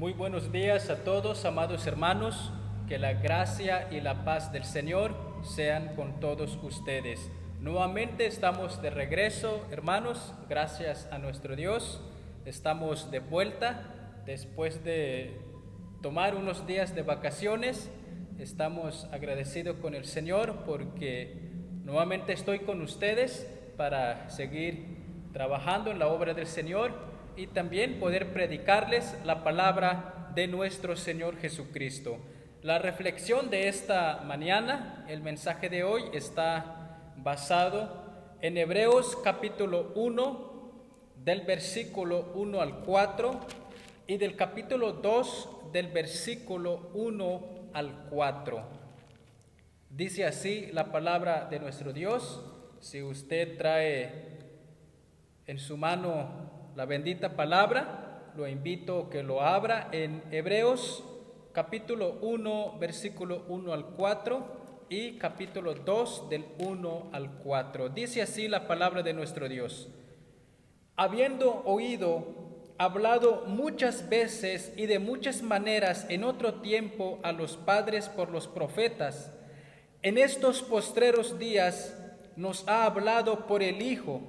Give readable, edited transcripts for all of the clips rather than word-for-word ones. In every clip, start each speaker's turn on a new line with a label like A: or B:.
A: Muy buenos días a todos, amados hermanos. Que la gracia y la paz del Señor sean con todos ustedes. Nuevamente estamos de regreso, hermanos, gracias a nuestro Dios. Estamos de vuelta después de tomar unos días de vacaciones. Estamos agradecidos con el Señor porque nuevamente estoy con ustedes para seguir trabajando en la obra del Señor y también poder predicarles la palabra de nuestro Señor Jesucristo. La reflexión de esta mañana, el mensaje de hoy, está basado en Hebreos capítulo 1, del versículo 1 al 4, y del capítulo 2, del versículo 1 al 4. Dice así la palabra de nuestro Dios. Si usted trae en su mano la bendita palabra, lo invito a que lo abra en Hebreos capítulo 1, versículo 1 al 4 y capítulo 2 del 1 al 4. Dice así la palabra de nuestro Dios. Habiendo hablado muchas veces y de muchas maneras en otro tiempo a los padres por los profetas, en estos postreros días nos ha hablado por el Hijo,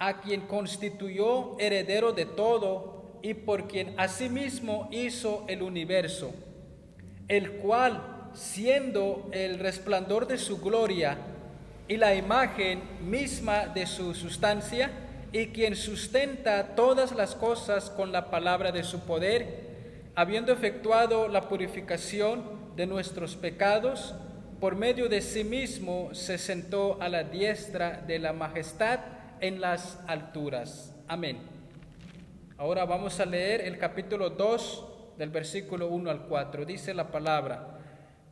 A: a quien constituyó heredero de todo y por quien asimismo hizo el universo, el cual, siendo el resplandor de su gloria y la imagen misma de su sustancia, y quien sustenta todas las cosas con la palabra de su poder, habiendo efectuado la purificación de nuestros pecados, por medio de sí mismo se sentó a la diestra de la majestad en las alturas. Amén. Ahora vamos a leer el capítulo 2 del versículo 1 al 4. Dice la palabra: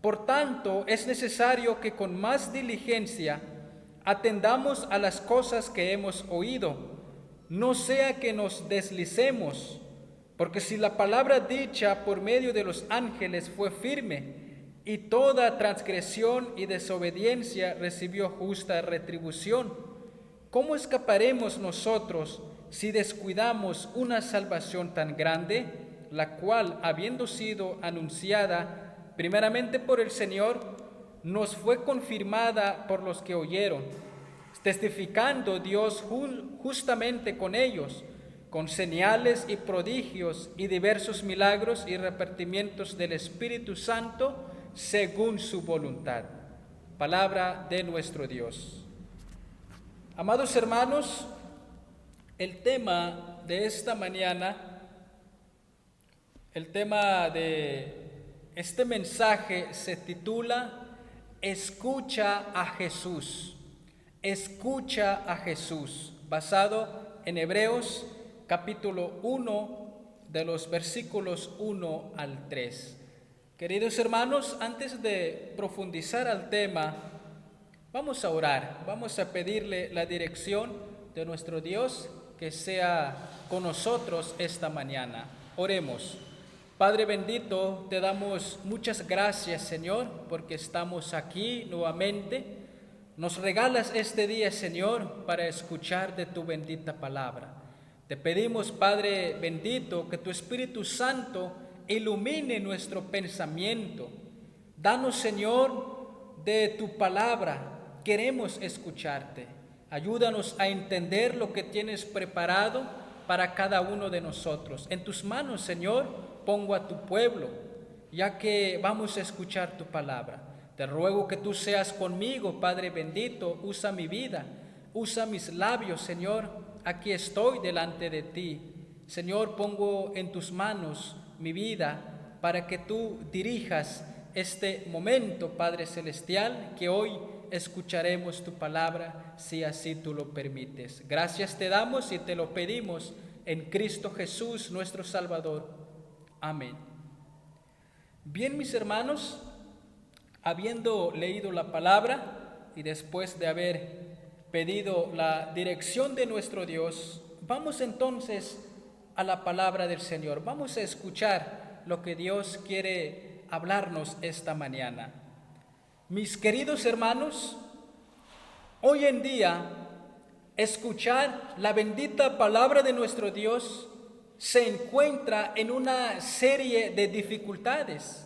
A: Por tanto, es necesario que con más diligencia atendamos a las cosas que hemos oído, no sea que nos deslicemos, porque si la palabra dicha por medio de los ángeles fue firme, y toda transgresión y desobediencia recibió justa retribución, ¿cómo escaparemos nosotros si descuidamos una salvación tan grande, la cual, habiendo sido anunciada primeramente por el Señor, nos fue confirmada por los que oyeron, testificando Dios justamente con ellos, con señales y prodigios y diversos milagros y repartimientos del Espíritu Santo según su voluntad? Palabra de nuestro Dios. Amados hermanos, el tema de esta mañana, el tema de este mensaje se titula Escucha a Jesús. Escucha a Jesús, basado en Hebreos capítulo 1 de los versículos 1 al 3. Queridos hermanos, antes de profundizar al tema, vamos a orar, vamos a pedirle la dirección de nuestro Dios que sea con nosotros esta mañana. Oremos. Padre bendito, te damos muchas gracias, Señor, porque estamos aquí nuevamente. Nos regalas este día, Señor, para escuchar de tu bendita palabra. Te pedimos, Padre bendito, que tu Espíritu Santo ilumine nuestro pensamiento. Danos, Señor, de tu palabra. Queremos escucharte. Ayúdanos a entender lo que tienes preparado para cada uno de nosotros. En tus manos, Señor, pongo a tu pueblo, ya que vamos a escuchar tu palabra. Te ruego que tú seas conmigo, Padre bendito. Usa mi vida, usa mis labios, Señor. Aquí estoy delante de ti. Señor, pongo en tus manos mi vida para que tú dirijas este momento, Padre celestial, que hoy escucharemos tu palabra, si así tú lo permites. Gracias te damos y te lo pedimos en Cristo Jesús, nuestro Salvador. Amén. Bien, mis hermanos, habiendo leído la palabra y después de haber pedido la dirección de nuestro Dios, vamos entonces a la palabra del Señor. Vamos a escuchar lo que Dios quiere hablarnos esta mañana. Mis queridos hermanos, hoy en día escuchar la bendita palabra de nuestro Dios se encuentra en una serie de dificultades.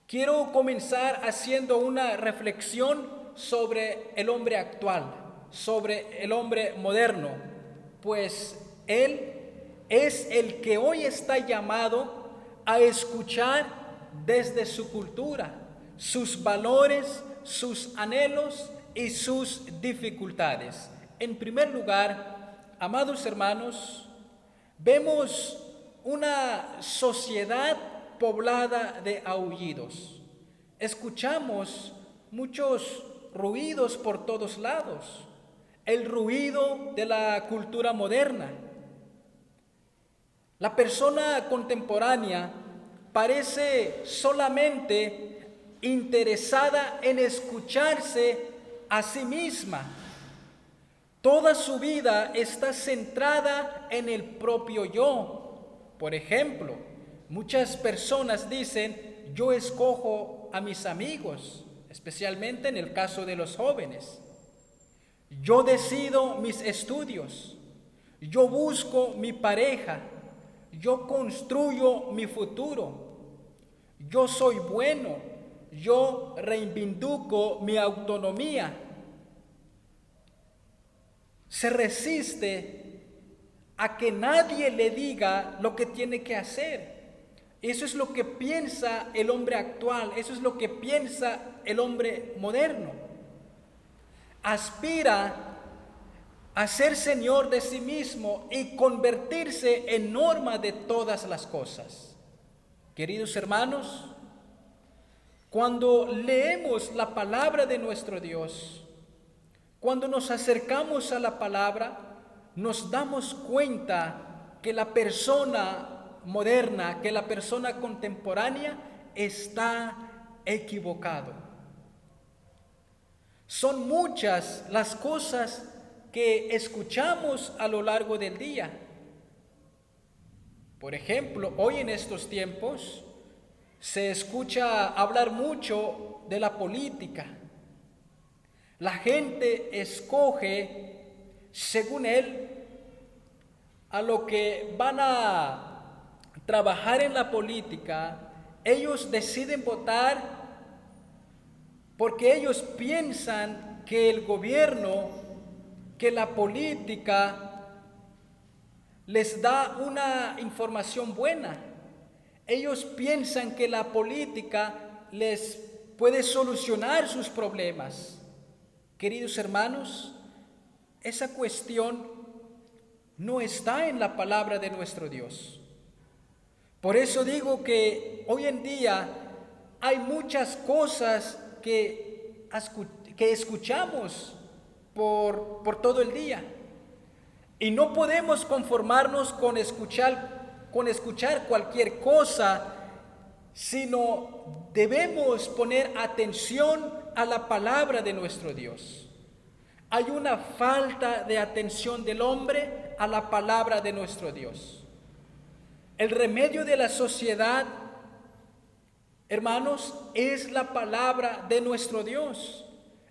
A: Quiero comenzar haciendo una reflexión sobre el hombre actual, sobre el hombre moderno, pues él es el que hoy está llamado a escuchar desde su cultura, sus valores, sus anhelos y sus dificultades. En primer lugar, amados hermanos, vemos una sociedad poblada de aullidos. Escuchamos muchos ruidos por todos lados. El ruido de la cultura moderna. La persona contemporánea parece solamente interesada en escucharse a sí misma. Toda su vida está centrada en el propio yo. Por ejemplo, muchas personas dicen, yo escojo a mis amigos, especialmente en el caso de los jóvenes. Yo decido mis estudios, yo busco mi pareja, yo construyo mi futuro, yo soy bueno, yo reivindico mi autonomía. Se resiste a que nadie le diga lo que tiene que hacer. Eso es lo que piensa el hombre actual, eso es lo que piensa el hombre moderno. Aspira a ser señor de sí mismo y convertirse en norma de todas las cosas. Queridos hermanos, cuando leemos la palabra de nuestro Dios, cuando nos acercamos a la palabra, nos damos cuenta que la persona moderna, que la persona contemporánea está equivocado. Son muchas las cosas que escuchamos a lo largo del día. Por ejemplo, hoy en estos tiempos se escucha hablar mucho de la política. La gente escoge, según él, a lo que van a trabajar en la política. Ellos deciden votar porque ellos piensan que el gobierno, que la política les da una información buena. Ellos piensan que la política les puede solucionar sus problemas. Queridos hermanos, esa cuestión no está en la palabra de nuestro Dios. Por eso digo que hoy en día hay muchas cosas que escuchamos por todo el día. Y no podemos conformarnos con escuchar cualquier cosa, sino debemos poner atención a la palabra de nuestro Dios. Hay una falta de atención del hombre a la palabra de nuestro Dios. El remedio de la sociedad, hermanos, es la palabra de nuestro Dios.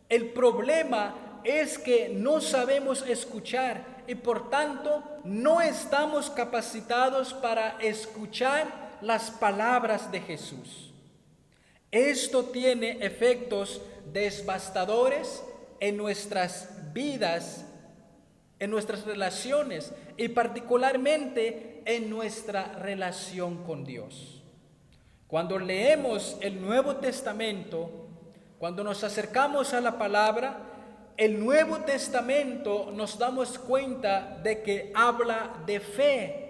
A: El problema es que no sabemos escuchar y por tanto no estamos capacitados para escuchar las palabras de Jesús. Esto tiene efectos devastadores en nuestras vidas, en nuestras relaciones y particularmente en nuestra relación con Dios. Cuando leemos el Nuevo Testamento, cuando nos acercamos a la palabra, el Nuevo Testamento nos damos cuenta de que habla de fe.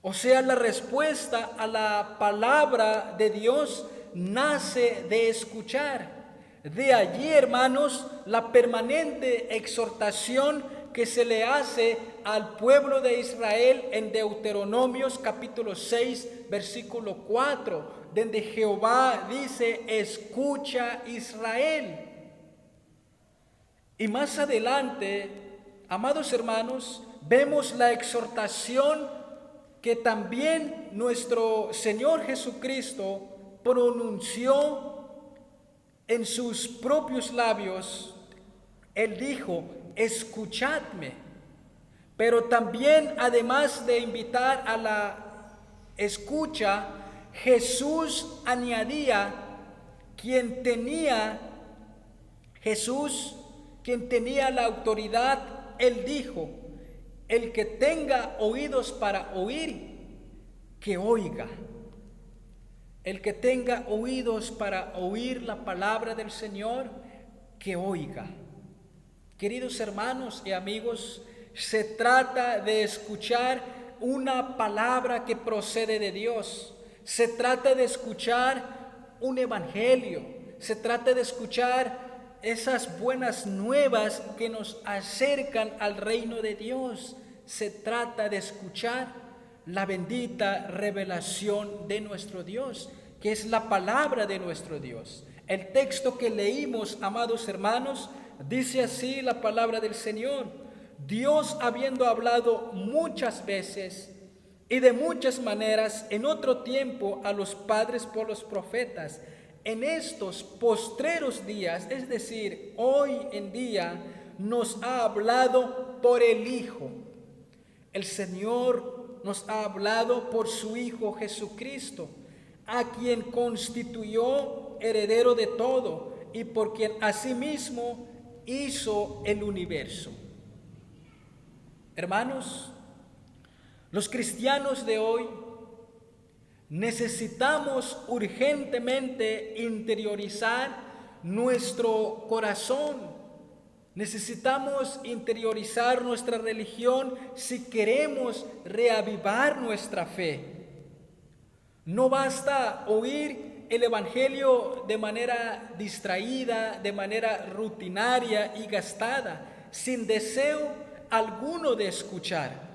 A: O sea, la respuesta a la palabra de Dios nace de escuchar. De allí, hermanos, la permanente exhortación que se le hace al pueblo de Israel en Deuteronomios capítulo 6, versículo 4, donde Jehová dice, escucha Israel. Y más adelante, amados hermanos, vemos la exhortación que también nuestro Señor Jesucristo pronunció en sus propios labios. Él dijo, escuchadme, Pero también, además de invitar a la escucha, Jesús añadía, quien tenía la autoridad, él dijo: el que tenga oídos para oír, que oiga. El que tenga oídos para oír la palabra del Señor, que oiga. Queridos hermanos y amigos, se trata de escuchar una palabra que procede de Dios. Se trata de escuchar un evangelio. Se trata de escuchar esas buenas nuevas que nos acercan al reino de Dios. Se trata de escuchar la bendita revelación de nuestro Dios, que es la palabra de nuestro Dios. El texto que leímos, amados hermanos, dice así la palabra del Señor: Dios, habiendo hablado muchas veces y de muchas maneras en otro tiempo a los padres por los profetas, en estos postreros días, es decir, hoy en día, nos ha hablado por el Hijo. El Señor nos ha hablado por su Hijo Jesucristo, a quien constituyó heredero de todo y por quien asimismo hizo el universo. Hermanos, los cristianos de hoy necesitamos urgentemente interiorizar nuestro corazón. Necesitamos interiorizar nuestra religión si queremos reavivar nuestra fe. No basta oír el evangelio de manera distraída, de manera rutinaria y gastada, sin deseo alguno de escuchar.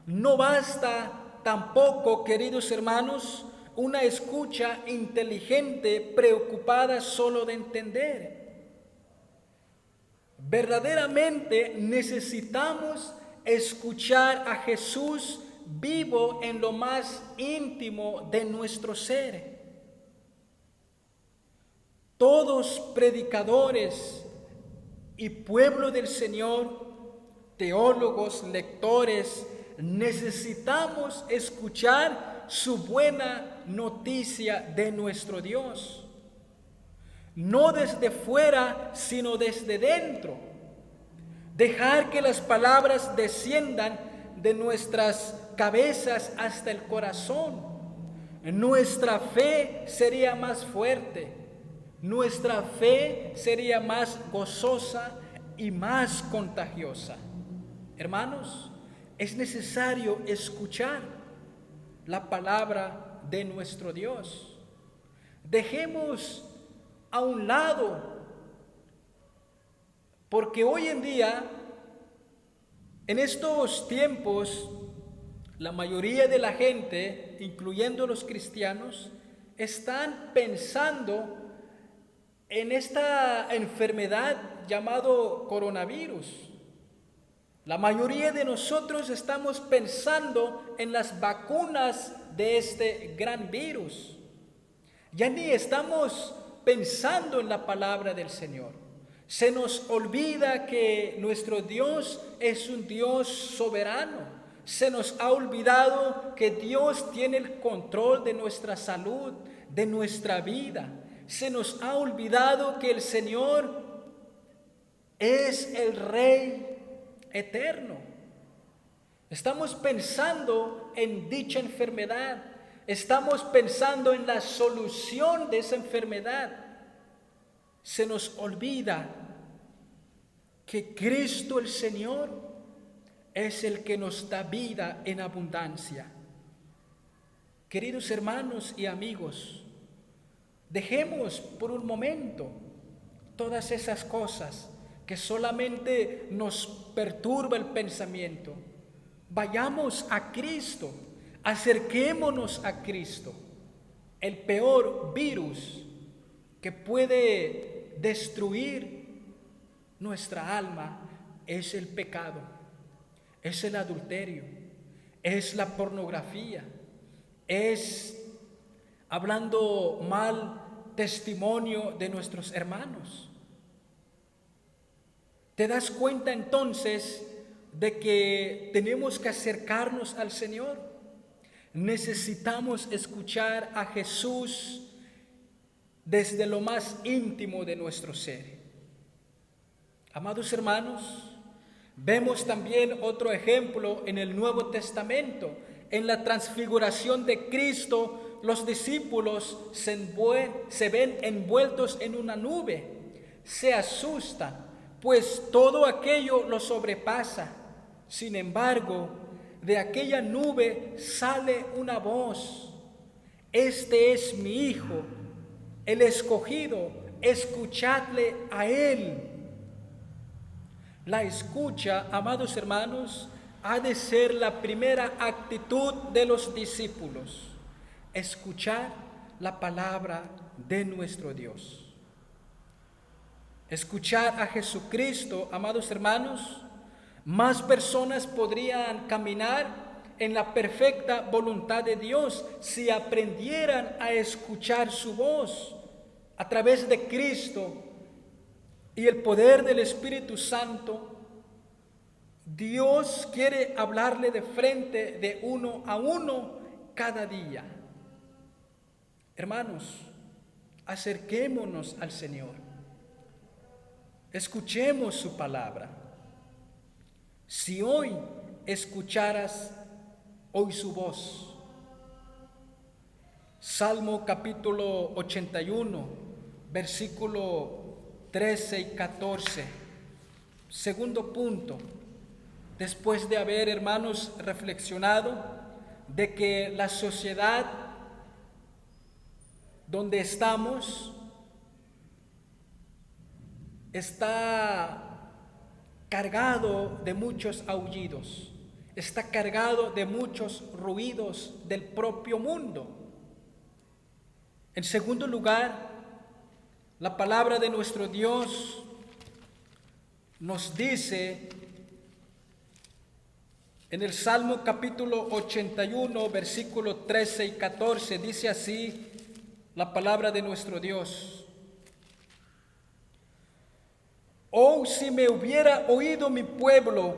A: No basta tampoco, queridos hermanos, una escucha inteligente, preocupada solo de entender. Verdaderamente necesitamos escuchar a Jesús vivo en lo más íntimo de nuestro ser. Todos predicadores y pueblo del Señor, teólogos, lectores, necesitamos escuchar su buena noticia de nuestro Dios. No desde fuera, sino desde dentro. Dejar que las palabras desciendan de nuestras cabezas hasta el corazón. Nuestra fe sería más fuerte. Nuestra fe sería más gozosa y más contagiosa. Hermanos, es necesario escuchar la palabra de nuestro Dios. Dejemos a un lado, porque hoy en día, en estos tiempos, la mayoría de la gente, incluyendo los cristianos, están pensando en esta enfermedad llamado coronavirus. La mayoría de nosotros estamos pensando en las vacunas de este gran virus. Ya ni estamos pensando en la palabra del Señor. Se nos olvida que nuestro Dios es un Dios soberano. Se nos ha olvidado que Dios tiene el control de nuestra salud, de nuestra vida. Se nos ha olvidado que el Señor es el Rey eterno. Estamos pensando en dicha enfermedad. Estamos pensando en la solución de esa enfermedad. Se nos olvida que Cristo el Señor es el que nos da vida en abundancia. Queridos hermanos y amigos, dejemos por un momento todas esas cosas que solamente nos perturba el pensamiento. Vayamos a Cristo, acerquémonos a Cristo. El peor virus que puede destruir nuestra alma es el pecado, es el adulterio, es la pornografía, es hablando mal testimonio de nuestros hermanos. ¿Te das cuenta entonces de que tenemos que acercarnos al Señor. Necesitamos escuchar a Jesús desde lo más íntimo de nuestro ser. Amados hermanos, vemos también otro ejemplo en el Nuevo Testamento. En la transfiguración de Cristo, los discípulos se ven envueltos en una nube, se asustan, pues todo aquello los sobrepasa. Sin embargo, de aquella nube sale una voz: este es mi Hijo, el escogido, escuchadle a Él. La escucha, amados hermanos, ha de ser la primera actitud de los discípulos: escuchar la palabra de nuestro Dios. Escuchar a Jesucristo, amados hermanos, más personas podrían caminar en la perfecta voluntad de Dios si aprendieran a escuchar su voz a través de Cristo y el poder del Espíritu Santo. Dios quiere hablarle de frente, de uno a uno, cada día. Hermanos, acerquémonos al Señor. Escuchemos su palabra. Si hoy escucharas hoy su voz. Salmo capítulo 81, versículo 13 y 14. Segundo punto. Después de haber, hermanos, reflexionado de que la sociedad donde estamos está cargado de muchos aullidos, está cargado de muchos ruidos del propio mundo. En segundo lugar, la palabra de nuestro Dios nos dice en el Salmo capítulo 81, versículo 13 y 14, dice así la palabra de nuestro Dios: oh, si me hubiera oído mi pueblo,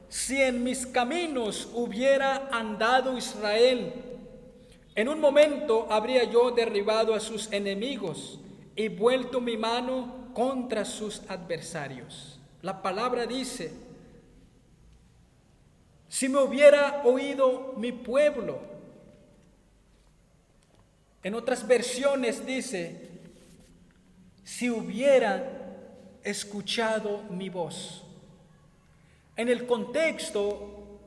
A: si en mis caminos hubiera andado Israel, en un momento habría yo derribado a sus enemigos y vuelto mi mano contra sus adversarios. La palabra dice: si me hubiera oído mi pueblo. En otras versiones dice: si hubieran escuchado mi voz. En el contexto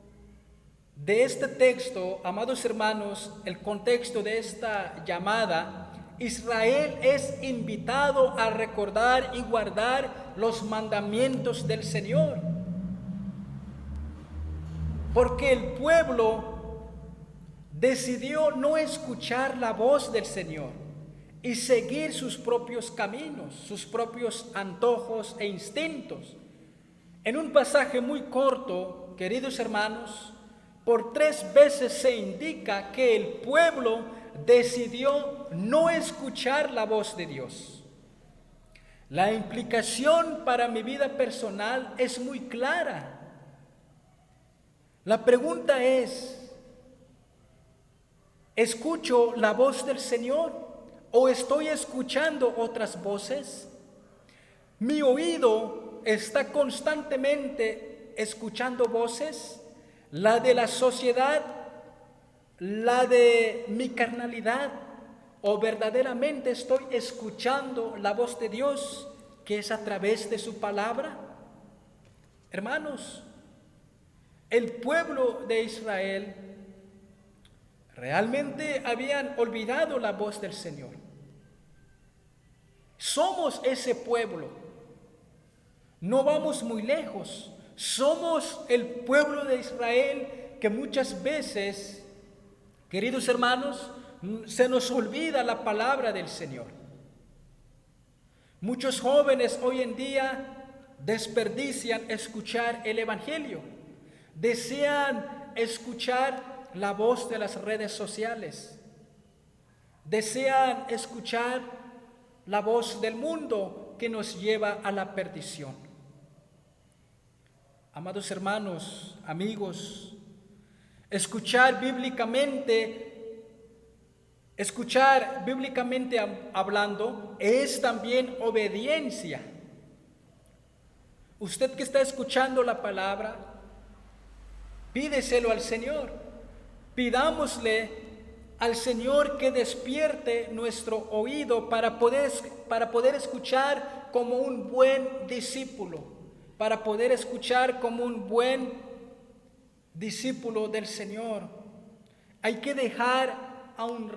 A: de este texto, amados hermanos, el contexto de esta llamada, Israel es invitado a recordar y guardar los mandamientos del Señor. Porque el pueblo decidió no escuchar la voz del Señor y seguir sus propios caminos, sus propios antojos e instintos. En un pasaje muy corto, queridos hermanos, por 3 veces se indica que el pueblo decidió no escuchar la voz de Dios. La implicación para mi vida personal es muy clara. La pregunta es: ¿escucho la voz del Señor o estoy escuchando otras voces? ¿Mi oído está constantemente escuchando voces? ¿La de la sociedad? ¿La de mi carnalidad? ¿O verdaderamente estoy escuchando la voz de Dios, que es a través de su palabra? Hermanos, el pueblo de Israel realmente habían olvidado la voz del Señor. Somos ese pueblo. No vamos muy lejos. Somos el pueblo de Israel que muchas veces, queridos hermanos, se nos olvida la palabra del Señor. Muchos jóvenes hoy en día desperdician escuchar el Evangelio. Desean escuchar la voz de las redes sociales. Desean escuchar la voz del mundo que nos lleva a la perdición. Amados hermanos, amigos, escuchar bíblicamente hablando es también obediencia. Usted que está escuchando la palabra, pídeselo al Señor. Pidámosle al Señor que despierte nuestro oído para poder escuchar como un buen discípulo, para poder escuchar como un buen discípulo del Señor. Hay que dejar a un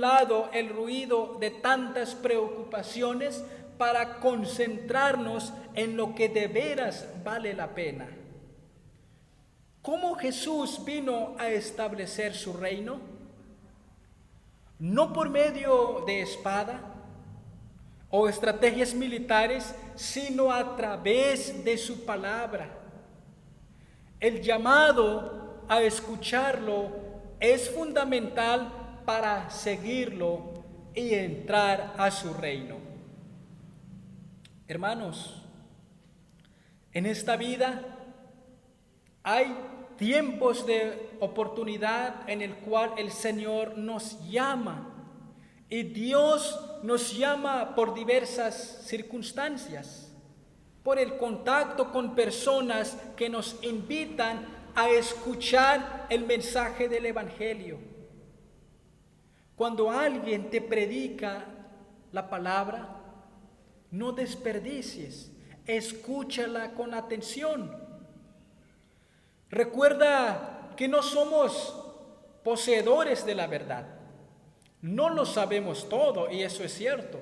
A: lado el ruido de tantas preocupaciones para concentrarnos en lo que de veras vale la pena. ¿Cómo Jesús vino a establecer su reino? No por medio de espada o estrategias militares, sino a través de su palabra. El llamado a escucharlo es fundamental para seguirlo y entrar a su reino. Hermanos, en esta vida hay tiempos de oportunidad en el cual el Señor nos llama y Dios nos llama por diversas circunstancias, por el contacto con personas que nos invitan a escuchar el mensaje del Evangelio. Cuando alguien te predica la palabra, no desperdicies, escúchala con atención. Recuerda que no somos poseedores de la verdad. No lo sabemos todo, y eso es cierto.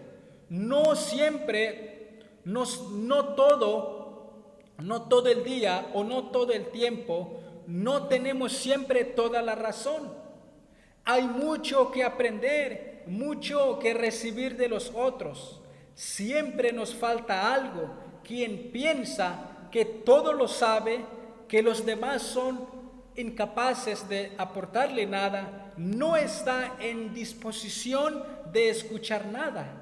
A: No siempre, no todo el día o no todo el tiempo, no tenemos siempre toda la razón. Hay mucho que aprender, mucho que recibir de los otros. Siempre nos falta algo. Quien piensa que todo lo sabe, que los demás son incapaces de aportarle nada, no está en disposición de escuchar nada.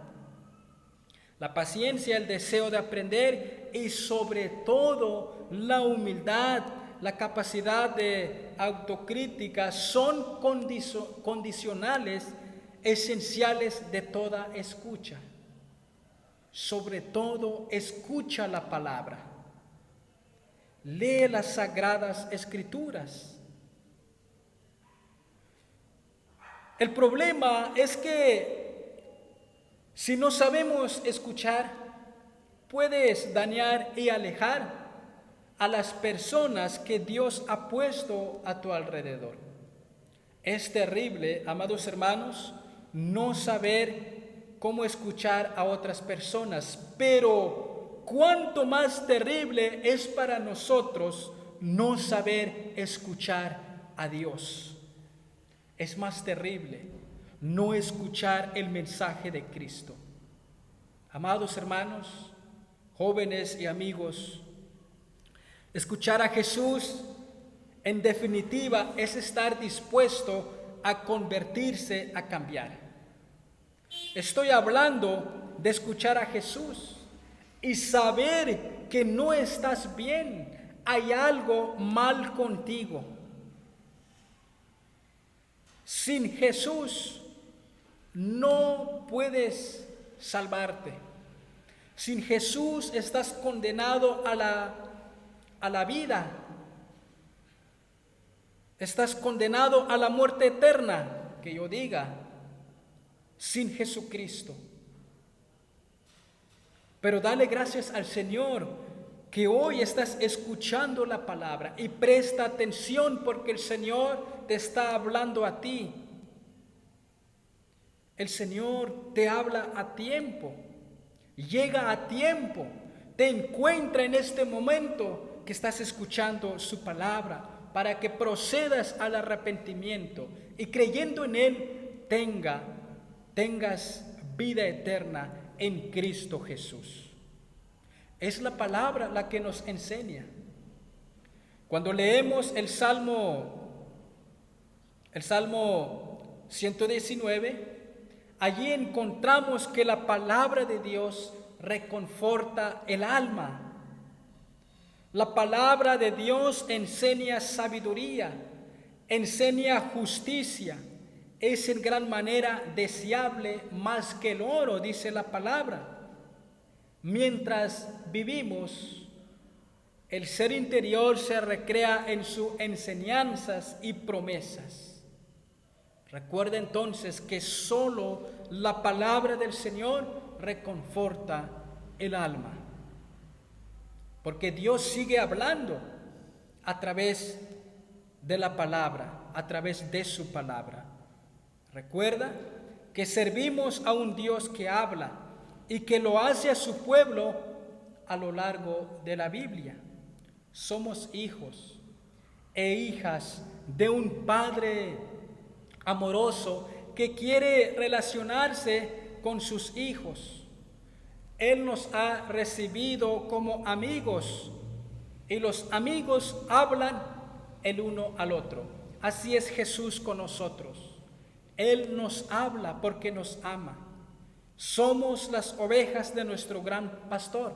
A: La paciencia, el deseo de aprender y sobre todo la humildad, la capacidad de autocrítica son condicionales esenciales de toda escucha. Sobre todo, escucha la palabra. Lee las sagradas escrituras. El problema es que si no sabemos escuchar, puedes dañar y alejar a las personas que Dios ha puesto a tu alrededor. Es terrible, amados hermanos, no saber cómo escuchar a otras personas, pero cuánto más terrible es para nosotros no saber escuchar a Dios. Es más terrible no escuchar el mensaje de Cristo. Amados hermanos, jóvenes y amigos, escuchar a Jesús, en definitiva, es estar dispuesto a convertirse, a cambiar. Estoy hablando de escuchar a Jesús y saber que no estás bien, hay algo mal contigo. Sin Jesús no puedes salvarte. Sin Jesús estás condenado a la vida. Estás condenado a la muerte eterna, que yo diga, sin Jesucristo. Pero dale gracias al Señor que hoy estás escuchando la palabra y presta atención porque el Señor te está hablando a ti. El Señor te habla a tiempo, llega a tiempo, te encuentra en este momento que estás escuchando su palabra para que procedas al arrepentimiento y creyendo en Él tengas vida eterna en Cristo Jesús. Es la palabra la que nos enseña. Cuando leemos el Salmo 119, allí encontramos que la palabra de Dios reconforta el alma.
B: La palabra de Dios enseña sabiduría, enseña justicia. Es en gran manera deseable más que el oro, dice la palabra. Mientras vivimos, el ser interior se recrea en sus enseñanzas y promesas. Recuerda entonces que solo la palabra del Señor reconforta el alma. Porque Dios sigue hablando a través de la palabra, a través de su palabra. Recuerda que servimos a un Dios que habla y que lo hace a su pueblo a lo largo de la Biblia. Somos hijos e hijas de un Padre amoroso que quiere relacionarse con sus hijos. Él nos ha recibido como amigos y los amigos hablan el uno al otro. Así es Jesús con nosotros. Él nos habla porque nos ama. Somos las ovejas de nuestro gran pastor.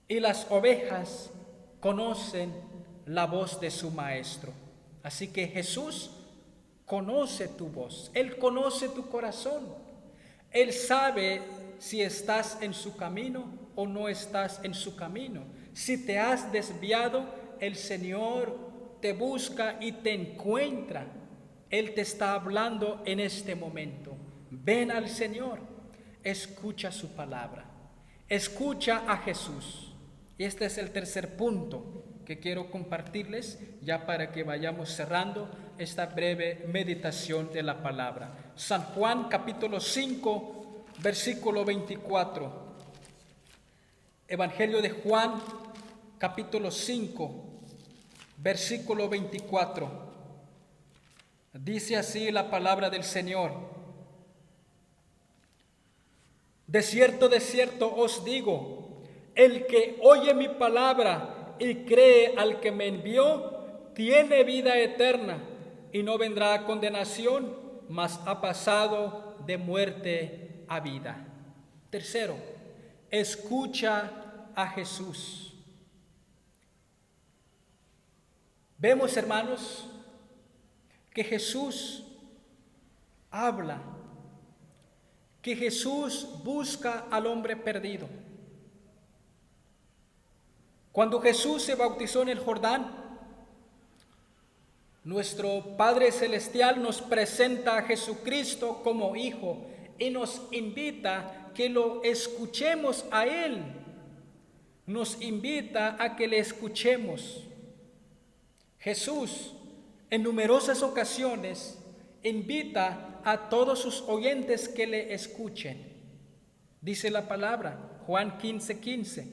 B: Y las ovejas conocen la voz de su maestro. Así que Jesús conoce tu voz. Él conoce tu corazón. Él sabe si estás en su camino o no estás en su camino. Si te has desviado, el Señor te busca y te encuentra. Él te está hablando en este momento. Ven al Señor, escucha su palabra, escucha a Jesús. Y este es el tercer punto que quiero compartirles ya para que vayamos cerrando esta breve meditación de la palabra. San Juan capítulo 5, versículo 24. Evangelio de Juan capítulo 5, versículo 24. Dice así la palabra del Señor: de cierto os digo, el que oye mi palabra y cree al que me envió, tiene vida eterna y no vendrá a condenación, mas ha pasado de muerte a vida. Tercero, escucha a Jesús. Vemos, hermanos, que Jesús habla, que Jesús busca al hombre perdido. Cuando Jesús se bautizó en el Jordán, nuestro Padre Celestial nos presenta a Jesucristo como Hijo y nos invita a que lo escuchemos a Él. Nos invita a que le escuchemos. Jesús en numerosas ocasiones invita a todos sus oyentes que le escuchen. Dice la palabra, Juan 15:15,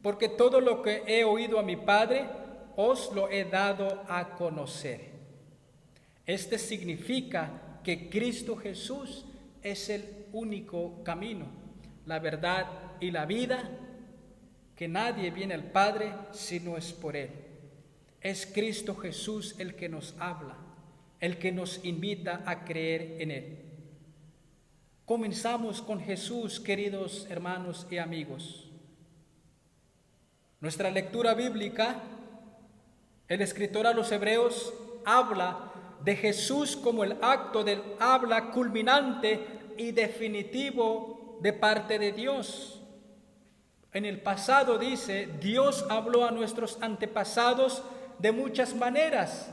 B: porque todo lo que he oído a mi Padre os lo he dado a conocer. Este significa que Cristo Jesús es el único camino, la verdad y la vida, que nadie viene al Padre si no es por Él. Es Cristo Jesús el que nos habla, el que nos invita a creer en Él. Comenzamos con Jesús, queridos hermanos y amigos. Nuestra lectura bíblica, el escritor a los Hebreos habla de Jesús como el acto del habla culminante y definitivo de parte de Dios. En el pasado dice, Dios habló a nuestros antepasados de muchas maneras,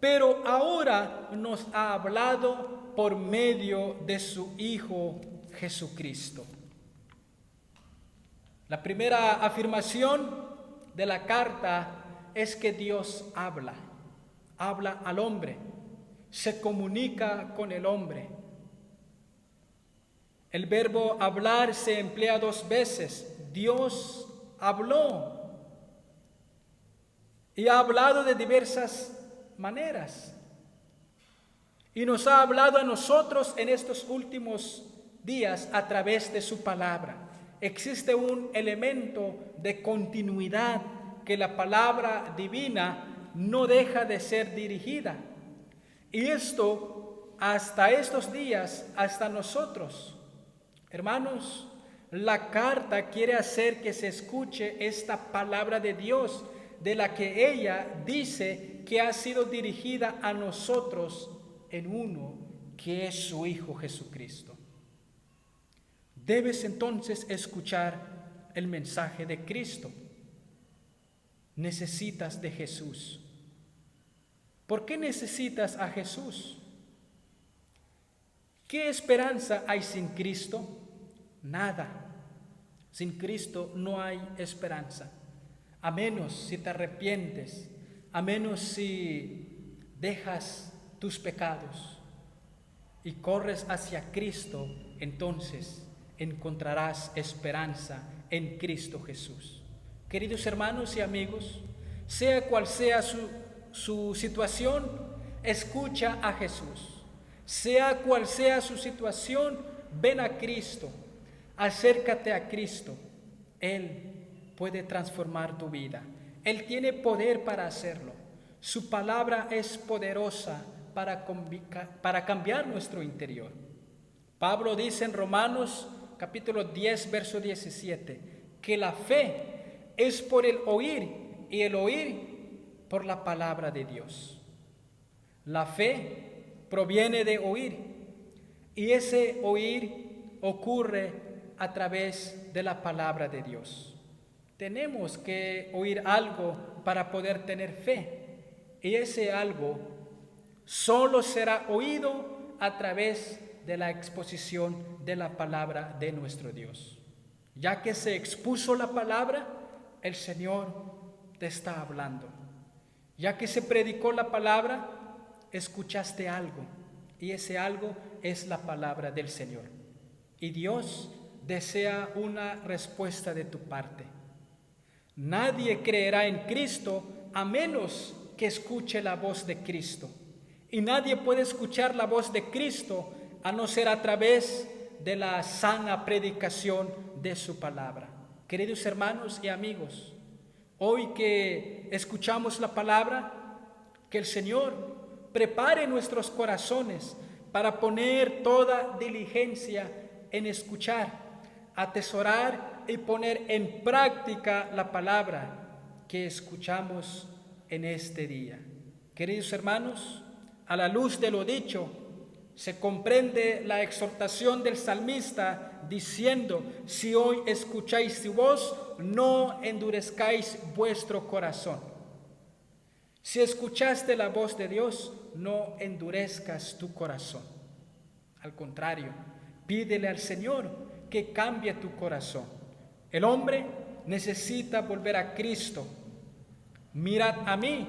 B: pero ahora nos ha hablado por medio de su Hijo Jesucristo. La primera afirmación de la carta es que Dios habla al hombre, se comunica con el hombre. El verbo hablar se emplea 2 veces. Dios habló y ha hablado de diversas maneras. Y nos ha hablado a nosotros en estos últimos días a través de su palabra. Existe un elemento de continuidad que la palabra divina no deja de ser dirigida. Y esto hasta estos días, hasta nosotros. Hermanos, La carta quiere hacer que se escuche esta palabra de Dios, de la que ella dice que ha sido dirigida a nosotros en uno, que es su Hijo Jesucristo. Debes entonces escuchar el mensaje de Cristo. Necesitas de Jesús. ¿Por qué necesitas a Jesús? ¿Qué esperanza hay sin Cristo? Nada. Sin Cristo no hay esperanza. A menos si te arrepientes, a menos si dejas tus pecados y corres hacia Cristo, entonces encontrarás esperanza en Cristo Jesús. Queridos hermanos y amigos, sea cual sea su situación, escucha a Jesús. Sea cual sea su situación, ven a Cristo, acércate a Cristo. Él puede transformar tu vida. Él tiene poder para hacerlo. Su palabra es poderosa para cambiar nuestro interior. Pablo dice en Romanos capítulo 10, verso 17, que la fe es por el oír y el oír por la palabra de Dios. La fe proviene de oír y ese oír ocurre a través de la palabra de Dios. Tenemos que oír algo para poder tener fe y ese algo solo será oído a través de la exposición de la palabra de nuestro Dios. Ya que se expuso la palabra, el Señor te está hablando. Ya que se predicó la palabra, escuchaste algo y ese algo es la palabra del Señor. Y Dios desea una respuesta de tu parte. Nadie creerá en Cristo a menos que escuche la voz de Cristo. Y nadie puede escuchar la voz de Cristo a no ser a través de la sana predicación de su palabra. Queridos hermanos y amigos, hoy que escuchamos la palabra, que el Señor prepare nuestros corazones para poner toda diligencia en escuchar, atesorar y poner en práctica la palabra que escuchamos en este día. Queridos hermanos, a la luz de lo dicho, se comprende la exhortación del salmista diciendo: si hoy escucháis su voz, no endurezcáis vuestro corazón. Si escuchaste la voz de Dios, no endurezcas tu corazón. Al contrario, pídele al Señor que cambie tu corazón. El hombre necesita volver a Cristo. Mirad a mí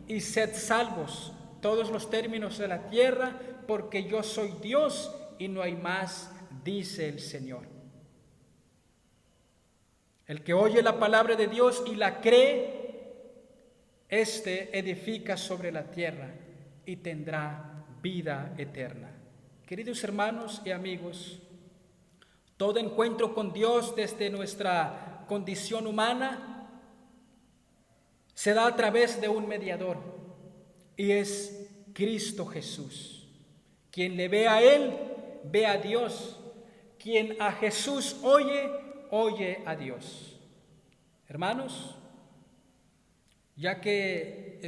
B: y sed salvos, todos los términos de la tierra, porque yo soy Dios y no hay más, dice el Señor. El que oye la palabra de Dios y la cree, éste edifica sobre la tierra y tendrá vida eterna. Queridos hermanos y amigos, todo encuentro con Dios desde nuestra condición humana se da a través de un mediador y es Cristo Jesús. Quien le ve a Él, ve a Dios. Quien a Jesús oye, oye a Dios. Hermanos, ya que se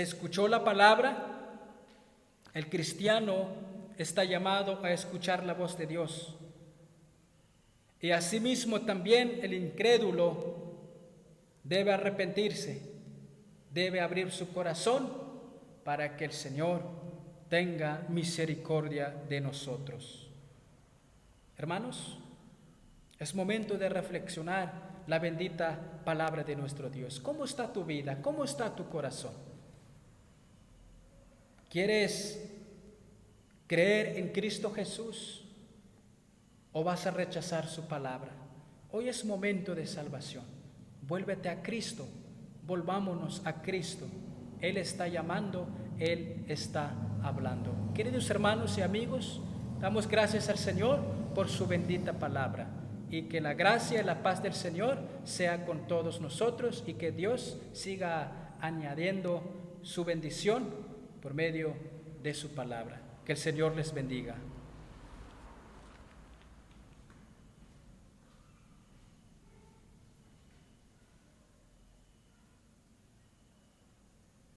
B: escuchó la palabra, el cristiano está llamado a escuchar la voz de Dios. Y asimismo también el incrédulo debe arrepentirse, debe abrir su corazón para que el Señor tenga misericordia de nosotros. Hermanos, es momento de reflexionar la bendita palabra de nuestro Dios. ¿Cómo está tu vida? ¿Cómo está tu corazón? ¿Quieres creer en Cristo Jesús o vas a rechazar su palabra? Hoy es momento de salvación. Vuélvete a Cristo, volvámonos a Cristo. Él está llamando, Él está hablando. Queridos hermanos y amigos, damos gracias al Señor por su bendita palabra y que la gracia y la paz del Señor sea con todos nosotros y que Dios siga añadiendo su bendición por medio de su palabra. Que el Señor les bendiga.